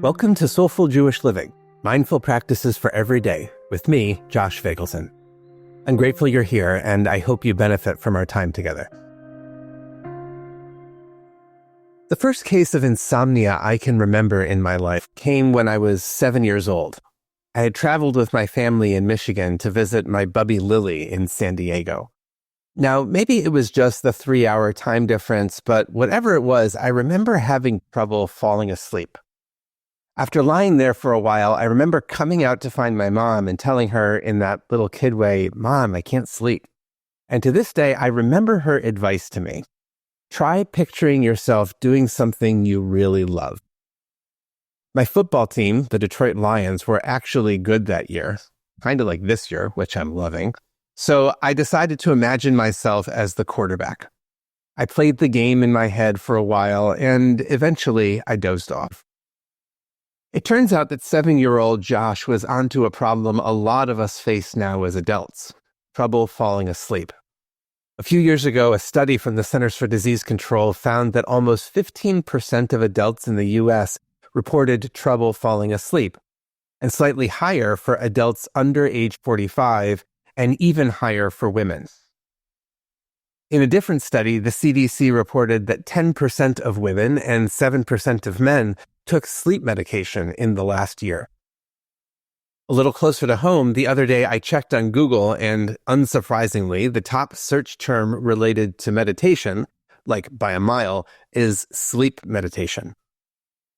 Welcome to Soulful Jewish Living, Mindful Practices for Every Day, with me, Josh Feigelson. I'm grateful you're here, and I hope you benefit from our time together. The first case of insomnia I can remember in my life came when I was 7 years old. I had traveled with my family in Michigan to visit my bubby Lily in San Diego. Now, maybe it was just the 3-hour time difference, but whatever it was, I remember having trouble falling asleep. After lying there for a while, I remember coming out to find my mom and telling her in that little kid way, "Mom, I can't sleep." And to this day, I remember her advice to me. Try picturing yourself doing something you really love. My football team, the Detroit Lions, were actually good that year, kind of like this year, which I'm loving. So I decided to imagine myself as the quarterback. I played the game in my head for a while, and eventually I dozed off. It turns out that 7-year-old Josh was onto a problem a lot of us face now as adults: trouble falling asleep. A few years ago, a study from the Centers for Disease Control found that almost 15% of adults in the U.S. reported trouble falling asleep, and slightly higher for adults under age 45, and even higher for women. In a different study, the CDC reported that 10% of women and 7% of men took sleep medication in the last year. A little closer to home, the other day I checked on Google, and unsurprisingly, the top search term related to meditation, like by a mile, is sleep meditation.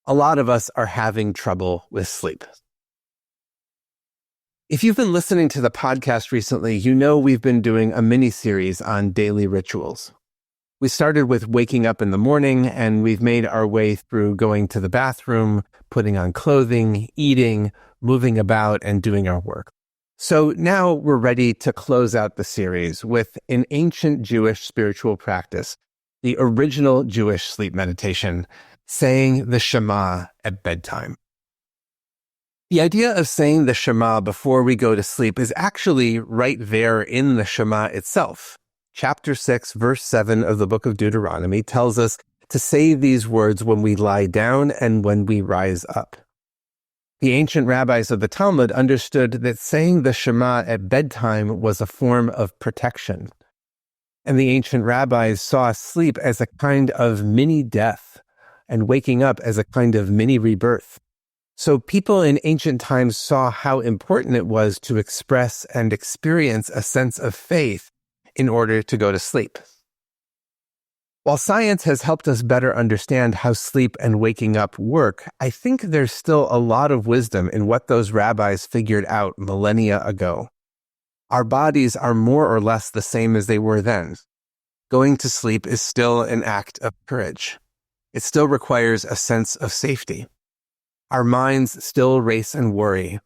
A lot of us are having trouble with sleep. If you've been listening to the podcast recently, you know we've been doing a mini-series on daily rituals. We started with waking up in the morning, and we've made our way through going to the bathroom, putting on clothing, eating, moving about, and doing our work. So now we're ready to close out the series with an ancient Jewish spiritual practice, the original Jewish sleep meditation, saying the Shema at bedtime. The idea of saying the Shema before we go to sleep is actually right there in the Shema itself. Chapter 6, verse 7 of the book of Deuteronomy tells us to say these words when we lie down and when we rise up. The ancient rabbis of the Talmud understood that saying the Shema at bedtime was a form of protection. And the ancient rabbis saw sleep as a kind of mini-death and waking up as a kind of mini-rebirth. So people in ancient times saw how important it was to express and experience a sense of faith in order to go to sleep. While science has helped us better understand how sleep and waking up work, I think there's still a lot of wisdom in what those rabbis figured out millennia ago. Our bodies are more or less the same as they were then. Going to sleep is still an act of courage. It still requires a sense of safety. Our minds still race and worry.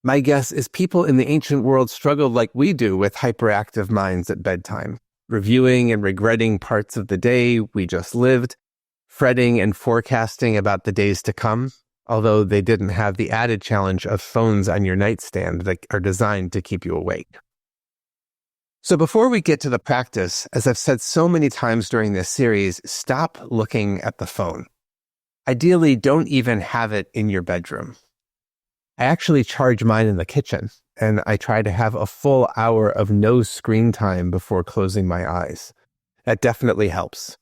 My guess is people in the ancient world struggled like we do with hyperactive minds at bedtime, reviewing and regretting parts of the day we just lived, fretting and forecasting about the days to come, although they didn't have the added challenge of phones on your nightstand that are designed to keep you awake. So before we get to the practice, as I've said so many times during this series, stop looking at the phone. Ideally, don't even have it in your bedroom. I actually charge mine in the kitchen, and I try to have a full hour of no screen time before closing my eyes. That definitely helps.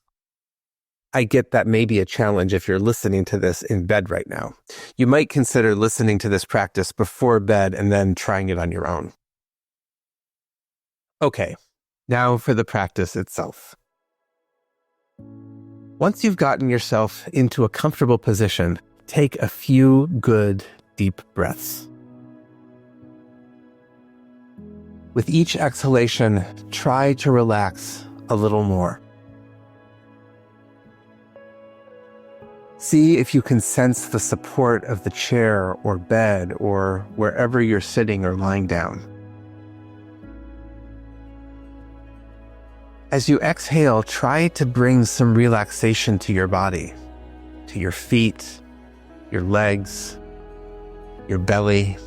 I get that may be a challenge if you're listening to this in bed right now. You might consider listening to this practice before bed and then trying it on your own. Okay, now for the practice itself. Once you've gotten yourself into a comfortable position, take a few good, deep breaths. With each exhalation, try to relax a little more. See if you can sense the support of the chair or bed or wherever you're sitting or lying down. As you exhale, try to bring some relaxation to your body, to your feet, your legs, your belly,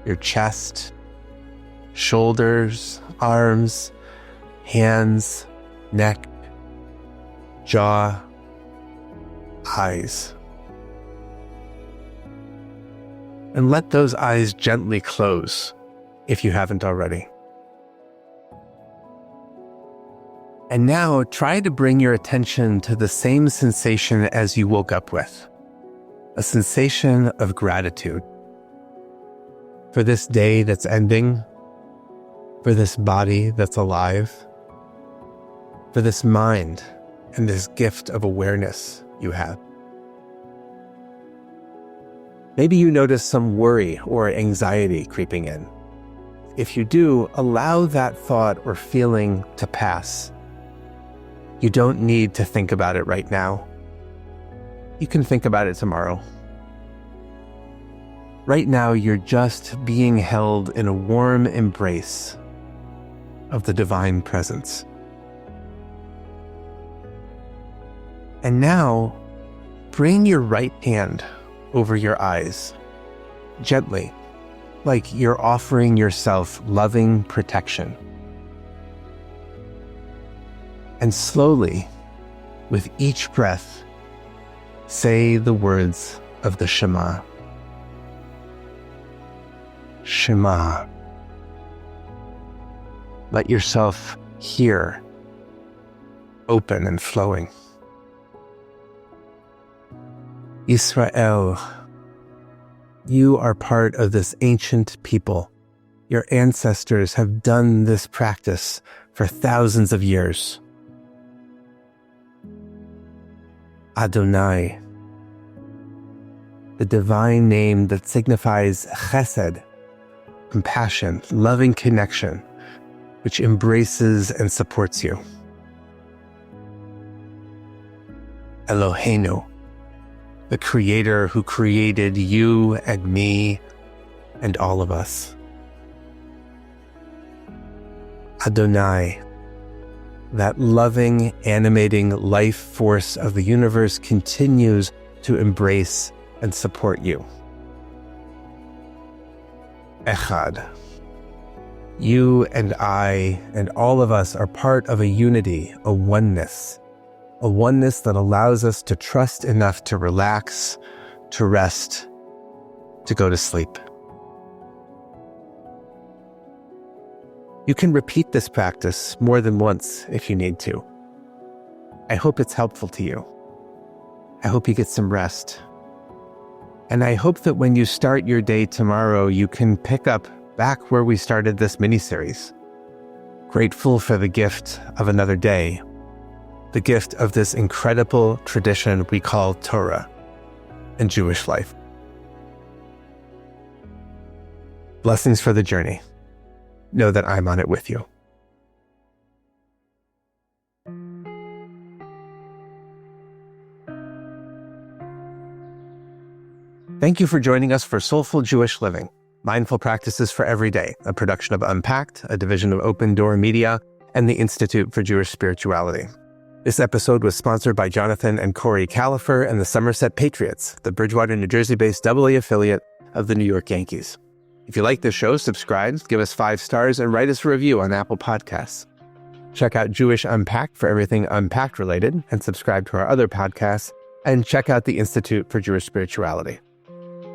your chest, shoulders, arms, hands, neck, jaw, eyes. and let those eyes gently close if you haven't already. And now try to bring your attention to the same sensation as you woke up with, a sensation of gratitude for this day that's ending, for this body that's alive, for this mind and this gift of awareness you have. Maybe you notice some worry or anxiety creeping in. If you do, allow that thought or feeling to pass. You don't need to think about it right now. You can think about it tomorrow. Right now, you're just being held in a warm embrace of the divine presence. And now, bring your right hand over your eyes, gently, like you're offering yourself loving protection. And slowly, with each breath, say the words of the Shema. Shema. Let yourself hear, open and flowing. Israel, you are part of this ancient people. Your ancestors have done this practice for thousands of years. Adonai, the divine name that signifies chesed, compassion, loving connection, which embraces and supports you. Eloheinu, the creator who created you and me and all of us. Adonai, that loving, animating life force of the universe continues to embrace and support you. Echad, you and I and all of us are part of a unity, a oneness that allows us to trust enough to relax, to rest, to go to sleep. You can repeat this practice more than once if you need to. I hope it's helpful to you. I hope you get some rest. And I hope that when you start your day tomorrow, you can pick up back where we started this mini-series. Grateful for the gift of another day, the gift of this incredible tradition we call Torah and Jewish life. Blessings for the journey. Know that I'm on it with you. Thank you for joining us for Soulful Jewish Living, Mindful Practices for Every Day, a production of Unpacked, a division of OpenDor Media, and the Institute for Jewish Spirituality. This episode was sponsored by Jonathan and Corey Califer and the Somerset Patriots, the Bridgewater, New Jersey-based AA affiliate of the New York Yankees. If you like this show, subscribe, give us 5 stars, and write us a review on Apple Podcasts. Check out Jewish Unpacked for everything Unpacked related, and subscribe to our other podcasts, and check out the Institute for Jewish Spirituality.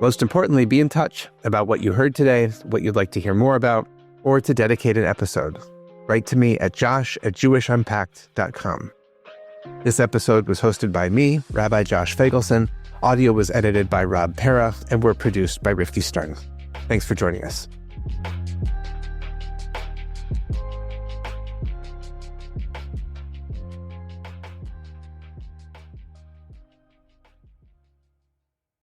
Most importantly, be in touch about what you heard today, what you'd like to hear more about, or to dedicate an episode. Write to me at josh@jewishunpacked.com. This episode was hosted by me, Rabbi Josh Feigelson. Audio was edited by Rob Pera, and we're produced by Rifki Stern. Thanks for joining us.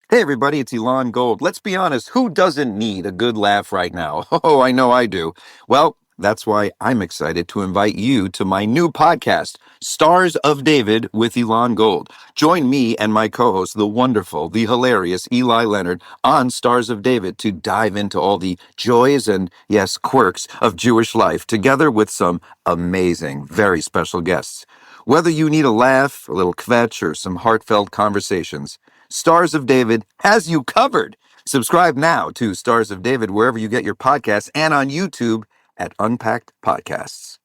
Hey everybody, it's Elon Gold. Let's be honest, who doesn't need a good laugh right now? Oh, I know I do. Well, that's why I'm excited to invite you to my new podcast, Stars of David with Elon Gold. Join me and my co-host, the wonderful, the hilarious Eli Leonard, on Stars of David to dive into all the joys and, yes, quirks of Jewish life, together with some amazing, very special guests. Whether you need a laugh, a little kvetch, or some heartfelt conversations, Stars of David has you covered. Subscribe now to Stars of David wherever you get your podcasts and on YouTube at Unpacked Podcasts.